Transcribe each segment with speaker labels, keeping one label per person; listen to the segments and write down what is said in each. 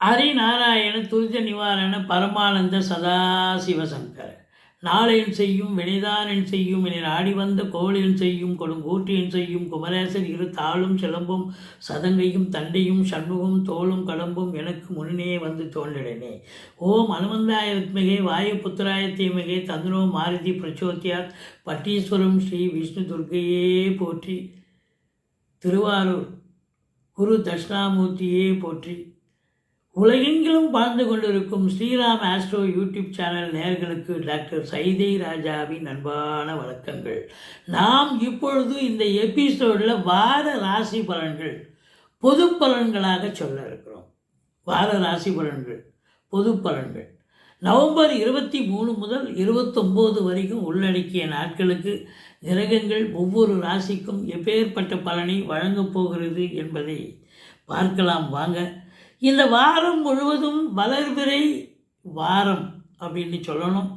Speaker 1: ஹரிநாராயண துரித நிவாரண பரமானந்த சதாசிவசங்கர நாளென் செய்யும் வினைதானென் செய்யும் என நாடி வந்த கோளென் செய்யும் கொடுங்கூற்றியன் செய்யும் குமரேசர் இரு தாளும் சிலம்பும் சதங்கையும் தண்டையும் சண்முகம் தோளும் கடம்பும் எனக்கு முன்னே வந்து தோன்றிடனே. ஓம் அனுமந்தாய வித்மகே வாயுபுத்திராய தீமகே தந்திரோ மாருதி பிரச்சோத்தியாத் பட்டீஸ்வரம் ஸ்ரீ விஷ்ணு துர்க்கையே போற்றி. திருவாரூர் குரு தட்சிணாமூர்த்தியே போற்றி. உலகெங்கிலும் வாழ்ந்து கொண்டிருக்கும் ஸ்ரீராம் ஆஸ்ட்ரோ யூடியூப் சேனல் நேயர்களுக்கு டாக்டர் சைதை ராஜாவின் அன்பான வணக்கங்கள். நாம் இப்பொழுது இந்த எபிசோடில் வார ராசி பலன்கள் பொது பலன்களாக சொல்ல இருக்கிறோம். வார ராசி பலன்கள் பொது பலன்கள் நவம்பர் 23 முதல் 29 வரைக்கும் உள்ளடக்கிய நாட்களுக்கு கிரகங்கள் ஒவ்வொரு ராசிக்கும் எப்பேற்பட்ட பலனை வழங்கப் போகிறது என்பதை பார்க்கலாம் வாங்க. இந்த வாரம் முழுவதும் வளர்பிறை வாரம் அப்படின்னு சொல்லணும்.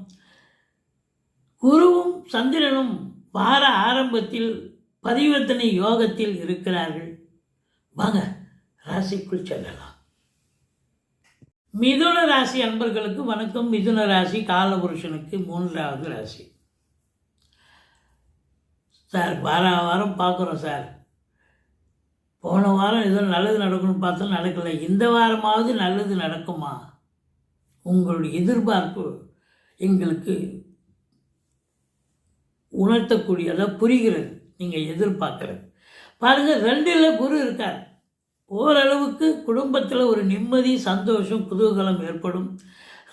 Speaker 1: குருவும் சந்திரனும் வார ஆரம்பத்தில் பரிவர்த்தனை யோகத்தில் இருக்கிறார்கள். வாங்க ராசிக்குள் செல்லலாம். மிதுன ராசி அன்பர்களுக்கு வணக்கம். மிதுன ராசி காலபுருஷனுக்கு 3வது ராசி. சார் வாரம் பார்க்குறோம் சார். போன வாரம் ஏதோ நல்லது நடக்கணும்னு பார்த்தா நடக்கலை. இந்த வாரமாவது நல்லது நடக்குமா? உங்களுடைய எதிர்பார்ப்பு எங்களுக்கு உணர்த்தக்கூடியதாக புரிகிறது. நீங்கள் எதிர்பார்க்குறது பாருங்கள். 2ல் குரு இருக்கார். ஓரளவுக்கு குடும்பத்தில் ஒரு நிம்மதி, சந்தோஷம், குதூகலம் ஏற்படும்.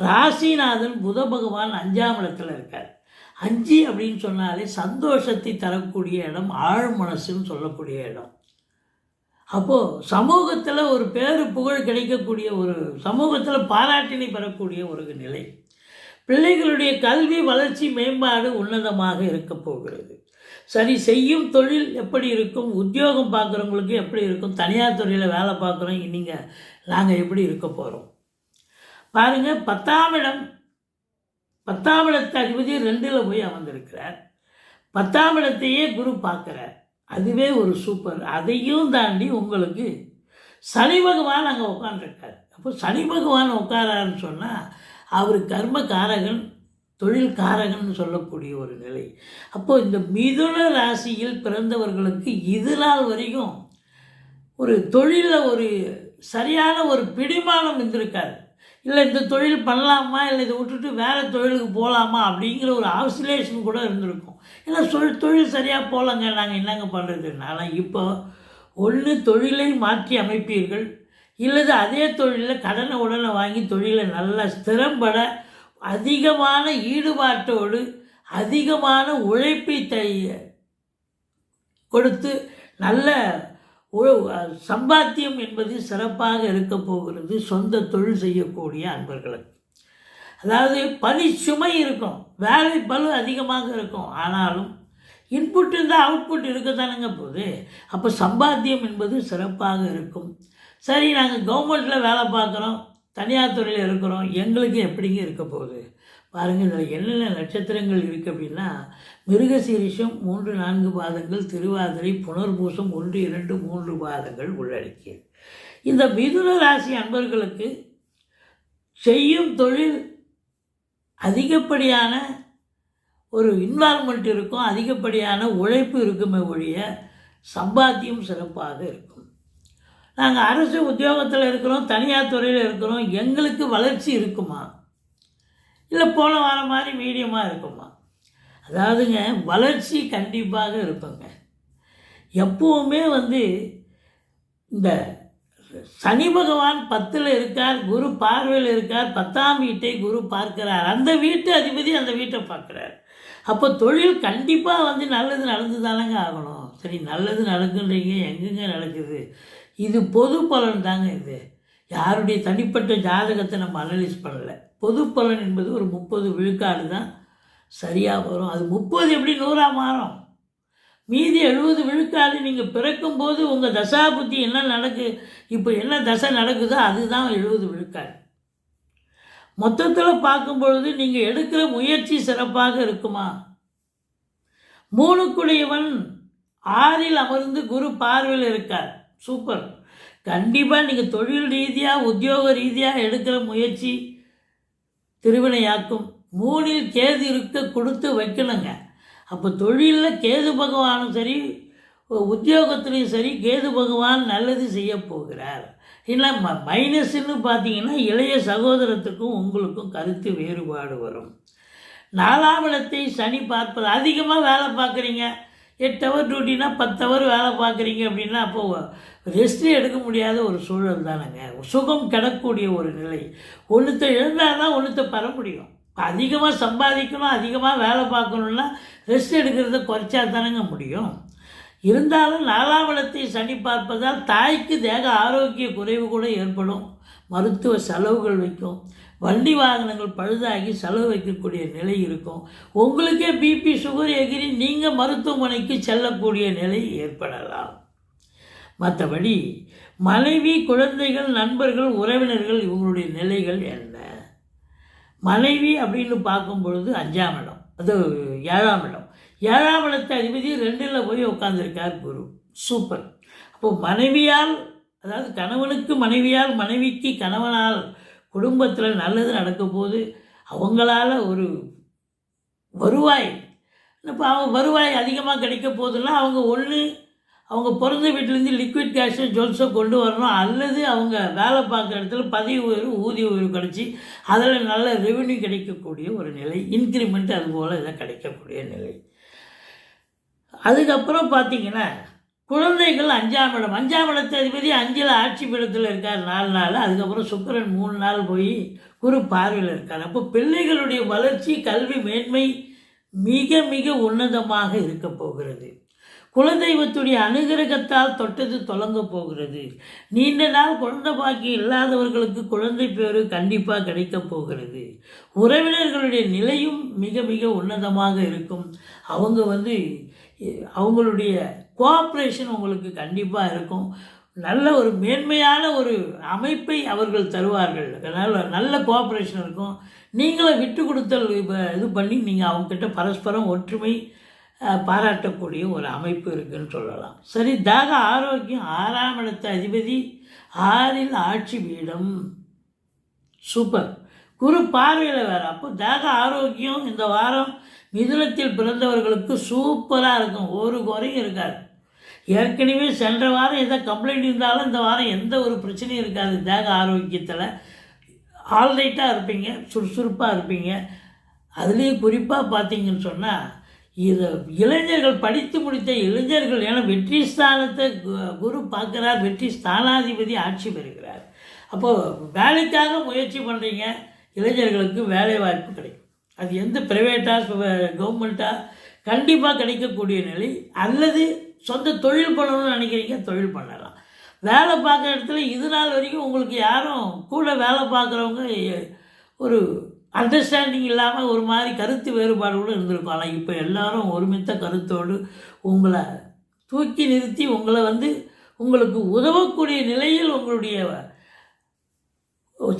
Speaker 1: ராசிநாதன் புத பகவான் 5ஆம் இடத்துல இருக்கார். 5 அப்படின்னு சொன்னாலே சந்தோஷத்தை தரக்கூடிய இடம், ஆழ் மனசுன்னு சொல்லக்கூடிய இடம். அப்போது சமூகத்தில் ஒரு பேரு புகழ் கிடைக்கக்கூடிய, ஒரு சமூகத்தில் பாராட்டினை பெறக்கூடிய ஒரு நிலை. பிள்ளைகளுடைய கல்வி வளர்ச்சி மேம்பாடு உன்னதமாக இருக்க போகிறது. சரி, செய்யும் தொழில் எப்படி இருக்கும்? உத்தியோகம் பார்க்குறவங்களுக்கு எப்படி இருக்கும்? தனியார் துறையில் வேலை பார்க்குறோம் நீங்கள் நாங்கள் எப்படி இருக்க போகிறோம் பாருங்கள். 10ஆம் இடத்து அதிபதி 2ல் போய் அமர்ந்திருக்கிறார். 10ஆம் இடத்தையே குரு பார்க்குறார். அதுவே ஒரு சூப்பர். அதையும் தாண்டி உங்களுக்கு சனி பகவான் அங்கே உட்காந்துருக்கார். அப்போ சனி பகவான் உட்காரான்னு சொன்னால் அவர் கர்ம காரகன், தொழில் காரகன் சொல்லக்கூடிய ஒரு நிலை. அப்போது இந்த மிதுன ராசியில் பிறந்தவர்களுக்கு இது நாள் வரைக்கும் ஒரு தொழிலில் ஒரு சரியான ஒரு பிடிமானம் இருந்திருக்காரு. இல்லை இந்த தொழில் பண்ணலாமா, இல்லை இதை விட்டுட்டு வேறு தொழிலுக்கு போகலாமா அப்படிங்கிற ஒரு ஆசிலேஷன் கூட இருந்திருக்கும். ஏன்னா தொழில் சரியாக போகலங்க, நாங்கள் என்னங்க பண்ணுறதுனால இப்போ ஒன்று தொழிலை மாற்றி அமைப்பீர்கள், இல்லது அதே தொழிலில் கடனை உடனே வாங்கி தொழிலை நல்லா ஸ்திரம்பட அதிகமான ஈடுபாட்டோடு அதிகமான உழைப்பை கொடுத்து நல்ல சம்பாத்தியம் என்பது சிறப்பாக இருக்க போகிறது. சொந்த தொழில் செய்யக்கூடிய அன்பர்களுக்கு அதாவது பணி சுமை இருக்கும், வேலை பளு அதிகமாக இருக்கும். ஆனாலும் இன்புட் இருந்தால் அவுட்புட் இருக்க தானுங்க போகுது. அப்போ சம்பாத்தியம் என்பது சிறப்பாக இருக்கும். சரி, நாங்கள் கவர்மெண்ட்டில் வேலை பார்க்குறோம், தனியார் துறையில் இருக்கிறோம், எங்களுக்கு எப்படிங்க இருக்க போகுது பாருங்கள். இதில் என்னென்ன நட்சத்திரங்கள் இருக்குது அப்படின்னா, மிருகசீரிஷம் 3, 4 பாதங்கள், திருவாதிரை, புனர்பூசம் 1, 2, 3 பாதங்கள் உள்ளடக்கியது. இந்த மிதுன ராசி அன்பர்களுக்கு செய்யும் தொழில் அதிகப்படியான ஒரு இன்வால்மெண்ட் இருக்கும், அதிகப்படியான உழைப்பு இருக்குமே ஒழிய சம்பாத்தியம் சிறப்பாக இருக்கும். நாங்கள் அரசு உத்தியோகத்தில் இருக்கிறோம், தனியார் துறையில் இருக்கிறோம், எங்களுக்கு வளர்ச்சி இருக்குமா, இல்லை போன வாரம் மாதிரி மீடியமாக இருக்குமா? அதாவதுங்க வளர்ச்சி கண்டிப்பாக இருக்குங்க. எப்போவுமே இந்த சனி பகவான் 10ல் இருக்கார், குரு பார்வையில் இருக்கார், 10ஆம் வீட்டை குரு பார்க்கிறார். அந்த வீட்டு அதிபதி அந்த வீட்டை பார்க்குறார். அப்போ தொழில் கண்டிப்பாக நல்லது நடந்து தானங்க ஆகணும். சரி, நல்லது நடக்குன்றீங்க, எங்கெங்க நடக்குது? இது பொது பலன் தாங்க. இது யாருடைய தனிப்பட்ட ஜாதகத்தை நம்ம அனலைஸ் பண்ணலை. பொது பலன் என்பது ஒரு 30 விழுக்காடு தான் சரியாக வரும். அது 30 எப்படி 100ஆக மாறும். மீதி 70 விழுக்காடு நீங்கள் பிறக்கும்போது உங்கள் தசாபுத்தி என்ன நடக்கு, இப்போ என்ன தசை நடக்குதோ அதுதான் 70 விழுக்காடு. மொத்தத்தில் பார்க்கும்பொழுது நீங்கள் எடுக்கிற முயற்சி சிறப்பாக இருக்குமா? 3 குடையவன் 6ல் அமர்ந்து குரு பார்வையில் இருக்கார். சூப்பர். கண்டிப்பாக நீங்கள் தொழில் ரீதியாக உத்தியோக ரீதியாக எடுக்கிற முயற்சி திருவினையாக்கும். 3ல் கேது இருக்க கொடுத்து வைக்கணுங்க. அப்போ தொழிலில் கேது பகவானும் சரி, உத்தியோகத்துலேயும் சரி கேது பகவான் நல்லது செய்ய போகிறார். இல்லை மைனஸ்ன்னு பார்த்தீங்கன்னா இளைய சகோதரத்துக்கும் உங்களுக்கும் கருத்து வேறுபாடு வரும். 4ஆம் இடத்தை சனி பார்ப்பது. அதிகமாக வேலை பார்க்குறீங்க, 8 ஹவர் டியூட்டினா 10 ஹவர் வேலை பார்க்குறீங்க அப்படின்னா அப்போது ரெஸ்ட்டு எடுக்க முடியாத ஒரு சூழல் தானேங்க. சுகம் கிடக்கூடிய ஒரு நிலை. ஒன்றுத்தை எழுந்தால் தான் ஒன்றுத்தை பெற முடியும். அதிகமாக சம்பாதிக்கணும், அதிகமாக வேலை பார்க்கணுன்னா ரெஸ்ட் எடுக்கிறத குறைச்சா தானேங்க முடியும். இருந்தாலும் 4ஆம் இடத்தை சனி பார்ப்பதால் தாய்க்கு தேக ஆரோக்கிய குறைவு கூட ஏற்படும். மருத்துவ செலவுகள் வைக்கும். வண்டி வாகனங்கள் பழுதாகி செலவு வைக்கக்கூடிய நிலை இருக்கும். உங்களுக்கே பிபி சுகர் எகிரி நீங்கள் மருத்துவமனைக்கு செல்லக்கூடிய நிலை ஏற்படலாம். மற்றபடி மனைவி, குழந்தைகள், நண்பர்கள், உறவினர்கள் இவங்களுடைய நிலைகள் என்ன? மனைவி அப்படின்னு பார்க்கும் பொழுது 5ஆம் இடம், அது 7ஆம் இடம். 7ஆம் இடத்தை அதிபதி 2ல் போய் உட்காந்துருக்கார் குரு. சூப்பர். அப்போது மனைவியால், அதாவது கணவனுக்கு மனைவியால், மனைவிக்கு கணவனால் குடும்பத்தில் நல்லது நடக்க போது. அவங்களால ஒரு வருவாய், இப்போ அவங்க வருவாய் அதிகமாக கிடைக்க போகுதுன்னா அவங்க ஒன்று அவங்க பிறந்த வீட்டிலேருந்து லிக்விட் கேஷோ ஜுவல்ஸோ கொண்டு வரணும், அல்லது அவங்க வேலை பார்க்குற இடத்துல பதவி உயர்வு, ஊதிய உயர்வு கிடச்சி அதில் நல்ல ரெவென்யூ கிடைக்கக்கூடிய ஒரு நிலை, இன்க்ரிமெண்ட் அதுபோல் இதை கிடைக்கக்கூடிய நிலை. அதுக்கப்புறம் பார்த்திங்கன்னா குழந்தைகள் 5ஆம் இடம். 5ஆம் இடத்து அதிபதி 5ல் ஆட்சி பீடத்தில் இருக்கார் 4 நாள். அதுக்கப்புறம் சுக்கிரன் 3 நாள் போய் குரு பார்வையில் இருக்கார். அப்போ பிள்ளைகளுடைய வளர்ச்சி, கல்வி மேன்மை மிக மிக உன்னதமாக இருக்க போகிறது. குலதெய்வத்துடைய அனுகிரகத்தால் தொட்டது தொடங்க போகிறது. நீண்ட நாள் குழந்தை பாக்கி இல்லாதவர்களுக்கு குழந்தை பேரு கண்டிப்பாக கிடைக்க போகிறது. உறவினர்களுடைய நிலையும் மிக மிக உன்னதமாக இருக்கும். அவங்க அவங்களுடைய கோஆப்ரேஷன் உங்களுக்கு கண்டிப்பாக இருக்கும். நல்ல ஒரு மேன்மையான ஒரு அமைப்பை அவர்கள் தருவார்கள். அதனால் நல்ல கோஆப்ரேஷன் இருக்கும். நீங்களும் விட்டு கொடுத்தல் இது பண்ணி நீங்கள் அவங்கக்கிட்ட பரஸ்பரம் ஒற்றுமை பாராட்டக்கூடிய ஒரு அமைப்பு இருக்குதுன்னு சொல்லலாம். சரி, தேக ஆரோக்கியம். 6ஆம் இடத்து அதிபதி 6ல் ஆட்சி பீடம். சூப்பர். குரு பார்வையில் வேறு. அப்போ தேக ஆரோக்கியம் இந்த வாரம் மிதுனத்தில் பிறந்தவர்களுக்கு சூப்பராக இருக்கும். ஒரு குறையும் இருக்காது. ஏற்கனவே சென்ற வாரம் எதை கம்ப்ளைண்ட் இருந்தாலும் இந்த வாரம் எந்த ஒரு பிரச்சனையும் இருக்காது. தேக ஆரோக்கியத்தில் ஆல்ரைட்டாக இருப்பீங்க, சுறுசுறுப்பாக இருப்பீங்க. அதுலேயும் குறிப்பாக பார்த்தீங்கன்னு சொன்னால் இது இளைஞர்கள், படித்து முடித்த இளைஞர்கள், ஏன்னா வெற்றி ஸ்தானத்தை குரு பார்க்குறார், வெற்றி ஸ்தானாதிபதி ஆட்சி பெறுகிறார். அப்போது வேலைக்காக முயற்சி பண்ணுறீங்க, இளைஞர்களுக்கு வேலை வாய்ப்பு கிடைக்கும். அது எந்த ப்ரைவேட்டாக கவர்மெண்ட்டாக கண்டிப்பாக கிடைக்கக்கூடிய நிலை. அல்லது சொந்த தொழில் பண்ணணும்னு நினைக்கிறீங்க, தொழில் பண்ணலாம். வேலை பார்க்குற இடத்துல இது நாள் வரைக்கும் உங்களுக்கு யாரும் கூட வேலை பார்க்குறவங்க ஒரு அண்டர்ஸ்டாண்டிங் இல்லாமல் ஒரு மாதிரி கருத்து வேறுபாடு கூட இருந்திருக்கும். ஆனால் இப்போ எல்லாரும் ஒருமித்த கருத்தோடு உங்களை தூக்கி நிறுத்தி உங்களை உங்களுக்கு உதவக்கூடிய நிலையில் உங்களுடைய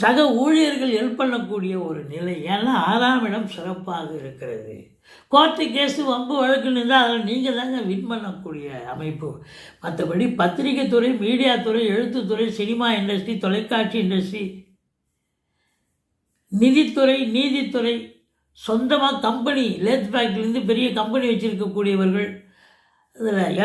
Speaker 1: சக ஊழியர்கள் ஹெல்ப் பண்ணக்கூடிய ஒரு நிலை. ஏன்னா 6ஆம் இடம் சிறப்பாக இருக்கிறது. கோர்ட்டு கேஸு வம்பு வழக்குன்னு இருந்தால் அதில் நீங்கள் தாங்க வின் பண்ணக்கூடிய அமைப்பு. மற்றபடி பத்திரிகை துறை, மீடியா துறை, எழுத்துத்துறை, சினிமா இண்டஸ்ட்ரி, தொலைக்காட்சி இண்டஸ்ட்ரி, நிதித்துறை, நீதித்துறை, சொந்தமாக கம்பெனி, லேத் ஃபேக்ட்ரிலேருந்து பெரிய கம்பெனி வச்சுருக்கக்கூடியவர்கள், இதில்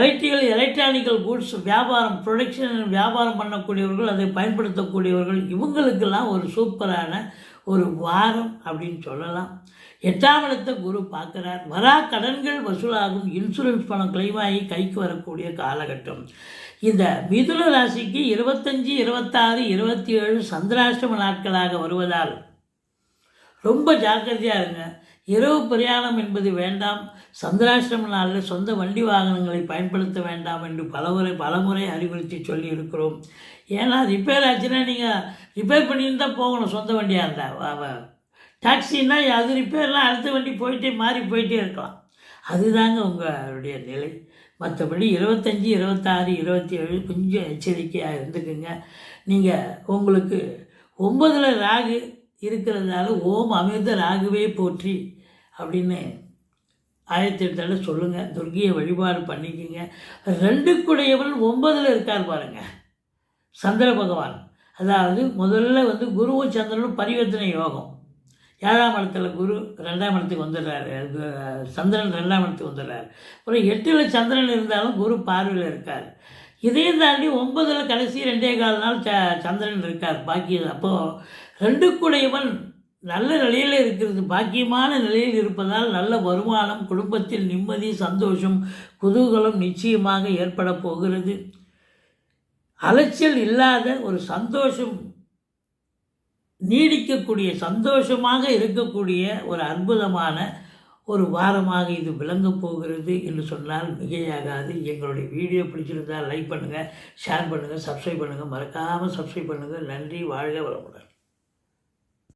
Speaker 1: எலக்ட்ரானிக்கல் கூட்ஸ் வியாபாரம், ப்ரொடக்ஷன் வியாபாரம் பண்ணக்கூடியவர்கள், அதை பயன்படுத்தக்கூடியவர்கள், இவங்களுக்கெல்லாம் ஒரு சூப்பரான ஒரு வாரம் அப்படின்னு சொல்லலாம். 8ஆம் இடத்தை குரு பார்க்குறார். வரா கடன்கள் வசூலாகும். இன்சூரன்ஸ் பணம் கிளைம் ஆகி கைக்கு வரக்கூடிய காலகட்டம். இந்த மிதுன ராசிக்கு 25, 26, 27 சந்திராஷ்டம நாட்களாக வருவதால் ரொம்ப ஜாக்கிரதையாக இருங்க. இரவு பிரயாணம் என்பது வேண்டாம். சந்திராஷ்டம நாளில் சொந்த வண்டி வாகனங்களை பயன்படுத்த வேண்டாம் என்று பலமுறை அறிவுறுத்தி சொல்லி இருக்கிறோம். ஏன்னா ரிப்பேர் ஆச்சுன்னா நீங்கள் ரிப்பேர் பண்ணிட்டு தான் போகணும். சொந்த வண்டியாக இருந்தால் டாக்ஸின்னா அது ரிப்பேர்லாம் அடுத்த வண்டி மாறி போயிட்டே இருக்கலாம். அதுதாங்க உங்களுடைய நிலை. மற்றபடி 25, 26, 27 கொஞ்சம் எச்சரிக்கையாக இருந்துக்குங்க. நீங்கள் உங்களுக்கு 9ல் ராகு இருக்கிறதுனால ஓம் அமிர்த ராகுவே போற்றி அப்படின்னு 1008 சொல்லுங்கள். துர்கியை வழிபாடு பண்ணிக்கோங்க. 2 குடையவன் 9ல் இருக்கார் பாருங்கள். சந்திர பகவான். அதாவது முதல்ல வந்து குருவும் சந்திரனும் பரிவர்த்தனை யோகம். 7ஆம் இடத்துல குரு 2ஆம் இடத்துக்கு வந்துடுறாரு. சந்திரன் 2ஆம் இடத்துக்கு வந்துடுறாரு. அப்புறம் 8ல் சந்திரன் இருந்தாலும் குரு பார்வையில் இருக்கார். இதையும் தாண்டி 9ல் கடைசி 2.25 நாள் சந்திரன் இருக்கார். பாக்கியம். அப்போது 2 நல்ல நிலையில் இருக்கிறது. பாக்கியமான நிலையில் இருப்பதால் நல்ல வருமானம், குடும்பத்தில் நிம்மதி, சந்தோஷம், குதூகலம் நிச்சயமாக ஏற்பட போகிறது. அலைச்சல் இல்லாத ஒரு சந்தோஷம், நீடிக்கக்கூடிய சந்தோஷமாக இருக்கக்கூடிய ஒரு அற்புதமான ஒரு வாரமாக இது விளங்கப் போகிறது என்று சொன்னால் மிகையாகாது. எங்களுடைய வீடியோ பிடிச்சிருந்தால் லைக் பண்ணுங்கள், ஷேர் பண்ணுங்கள், சப்ஸ்கிரைப் பண்ணுங்கள். மறக்காமல் சப்ஸ்கிரைப் பண்ணுங்கள். நன்றி. வாழ்க வளமுடன்.